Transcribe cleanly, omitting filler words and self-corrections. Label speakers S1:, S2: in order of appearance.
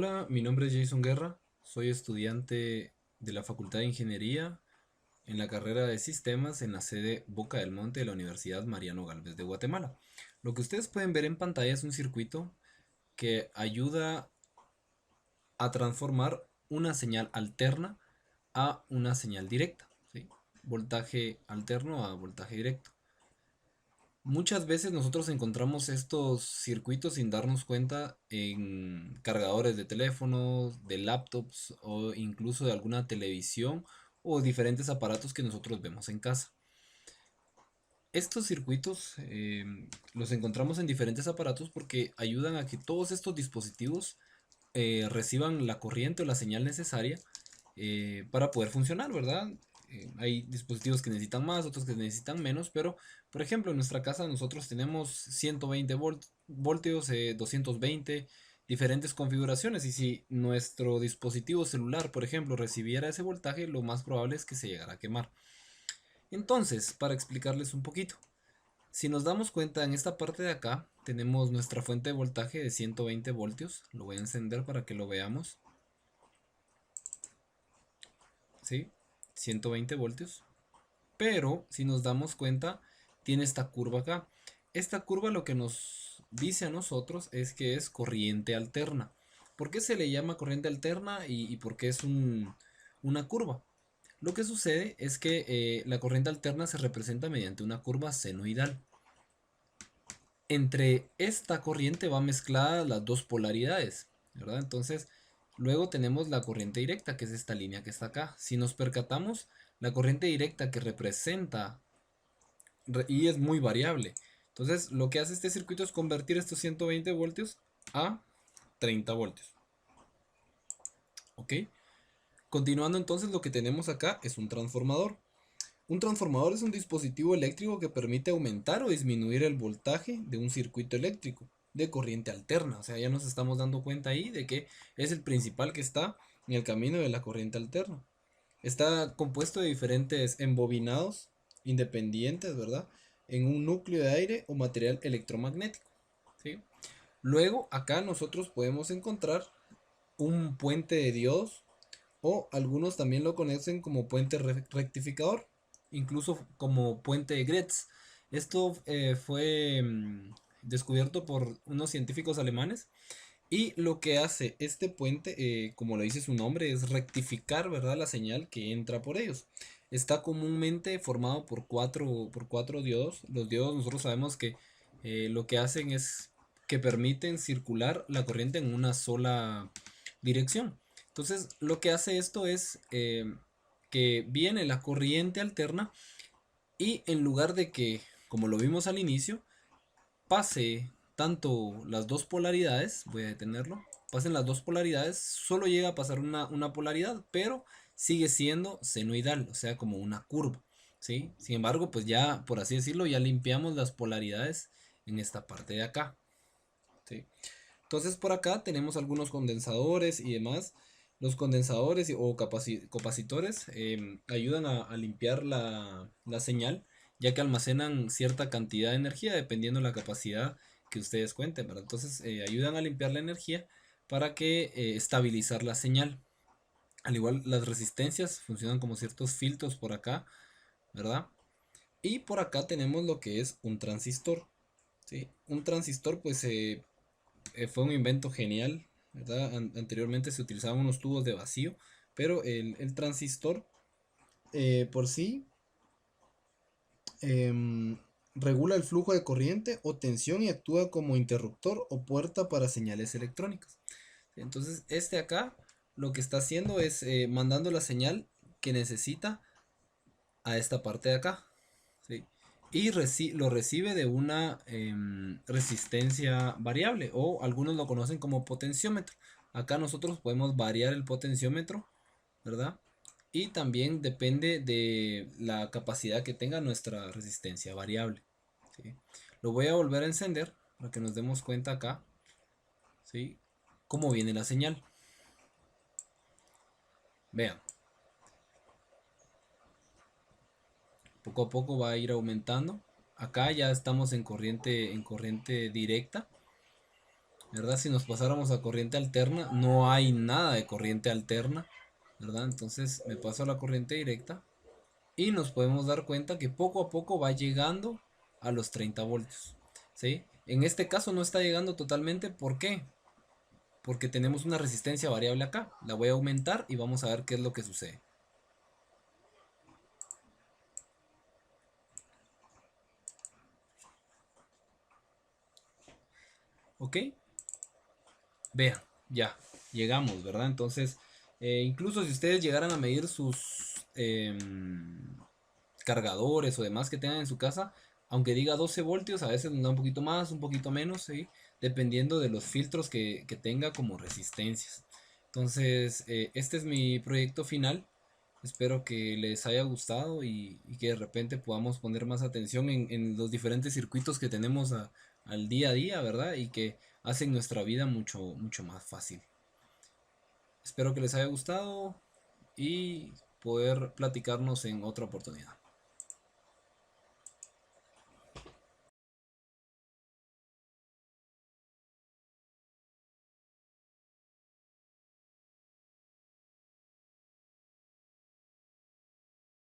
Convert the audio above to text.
S1: Hola, mi nombre es Jason Guerra, soy estudiante de la Facultad de Ingeniería en la carrera de Sistemas en la sede Boca del Monte de la Universidad Mariano Galvez de Guatemala. Lo que ustedes pueden ver en pantalla es un circuito que ayuda a transformar una señal alterna a una señal directa, ¿sí? Voltaje alterno a voltaje directo. Muchas veces nosotros encontramos estos circuitos sin darnos cuenta en cargadores de teléfonos, de laptops o incluso de alguna televisión o diferentes aparatos que nosotros vemos en casa. Estos circuitos los encontramos en diferentes aparatos porque ayudan a que todos estos dispositivos reciban la corriente o la señal necesaria para poder funcionar, ¿verdad? Hay dispositivos que necesitan más, otros que necesitan menos, pero por ejemplo en nuestra casa nosotros tenemos 120 voltios, 220, diferentes configuraciones y si nuestro dispositivo celular, por ejemplo, recibiera ese voltaje, lo más probable es que se llegara a quemar. Entonces, para explicarles un poquito, si nos damos cuenta en esta parte de acá, tenemos nuestra fuente de voltaje de 120 voltios, lo voy a encender para que lo veamos. ¿Sí? 120 voltios. Pero si nos damos cuenta, tiene esta curva acá. Esta curva lo que nos dice a nosotros es que es corriente alterna. ¿Por qué se le llama corriente alterna y por qué es una curva? Lo que sucede es que la corriente alterna se representa mediante una curva senoidal. Entre esta corriente va mezclada las dos polaridades, ¿verdad? Entonces, luego tenemos la corriente directa, que es esta línea que está acá. Si nos percatamos, la corriente directa que representa, y es muy variable. Entonces, lo que hace este circuito es convertir estos 120 voltios a 30 voltios. ¿Ok? Continuando entonces, lo que tenemos acá es un transformador. Un transformador es un dispositivo eléctrico que permite aumentar o disminuir el voltaje de un circuito eléctrico de corriente alterna. O sea, ya nos estamos dando cuenta ahí de que es el principal que está en el camino de la corriente alterna. Está compuesto de diferentes embobinados independientes, ¿verdad? En un núcleo de aire o material electromagnético, ¿sí? Luego, acá nosotros podemos encontrar un puente de diodos o algunos también lo conocen como puente rectificador, incluso como puente de Gretz. Esto fue descubierto por unos científicos alemanes y lo que hace este puente, como lo dice su nombre, es rectificar, ¿verdad? La señal que entra por ellos. Está comúnmente formado por cuatro diodos. Los diodos nosotros sabemos que lo que hacen es que permiten circular la corriente en una sola dirección. Entonces, lo que hace esto es que viene la corriente alterna y en lugar de que, como lo vimos al inicio, pase tanto las dos polaridades, voy a detenerlo, pasen las dos polaridades, solo llega a pasar una polaridad, pero sigue siendo senoidal, o sea, como una curva, ¿sí? Sin embargo, pues ya, por así decirlo, ya limpiamos las polaridades en esta parte de acá, ¿sí? Entonces por acá tenemos algunos condensadores y demás. Los condensadores o capacitores ayudan a limpiar la señal, ya que almacenan cierta cantidad de energía dependiendo de la capacidad que ustedes cuenten, ¿verdad? Entonces ayudan a limpiar la energía para que estabilizar la señal. Al igual las resistencias funcionan como ciertos filtros por acá, ¿verdad? Y por acá tenemos lo que es un transistor, ¿sí? Un transistor pues fue un invento genial, ¿verdad? Anteriormente se utilizaban unos tubos de vacío, pero el transistor por sí em, regula el flujo de corriente o tensión y actúa como interruptor o puerta para señales electrónicas. Entonces, este acá lo que está haciendo es mandando la señal que necesita a esta parte de acá, ¿sí? Y lo recibe de una resistencia variable o algunos lo conocen como potenciómetro. Acá nosotros podemos variar el potenciómetro, ¿verdad? Y también depende de la capacidad que tenga nuestra resistencia variable, ¿sí? Lo voy a volver a encender para que nos demos cuenta acá, ¿sí? Cómo viene la señal. Vean, poco a poco va a ir aumentando. Acá ya estamos en corriente directa. ¿verdad? Si nos pasáramos a corriente alterna, no hay nada de corriente alterna, ¿verdad? Entonces me paso a la corriente directa y nos podemos dar cuenta que poco a poco va llegando a los 30 voltios, ¿sí? En este caso no está llegando totalmente, ¿por qué? Porque tenemos una resistencia variable acá. La voy a aumentar y vamos a ver qué es lo que sucede. ¿Ok? Vean, ya, llegamos, ¿verdad? Entonces, incluso si ustedes llegaran a medir sus cargadores o demás que tengan en su casa, aunque diga 12 voltios, a veces nos da un poquito más, un poquito menos, ¿sí? Dependiendo de los filtros que tenga como resistencias. Entonces, este es mi proyecto final. Espero que les haya gustado y que de repente podamos poner más atención en los diferentes circuitos que tenemos al día a día, ¿verdad? Y que hacen nuestra vida mucho, mucho más fácil. Espero que les haya gustado y poder platicarnos en otra oportunidad.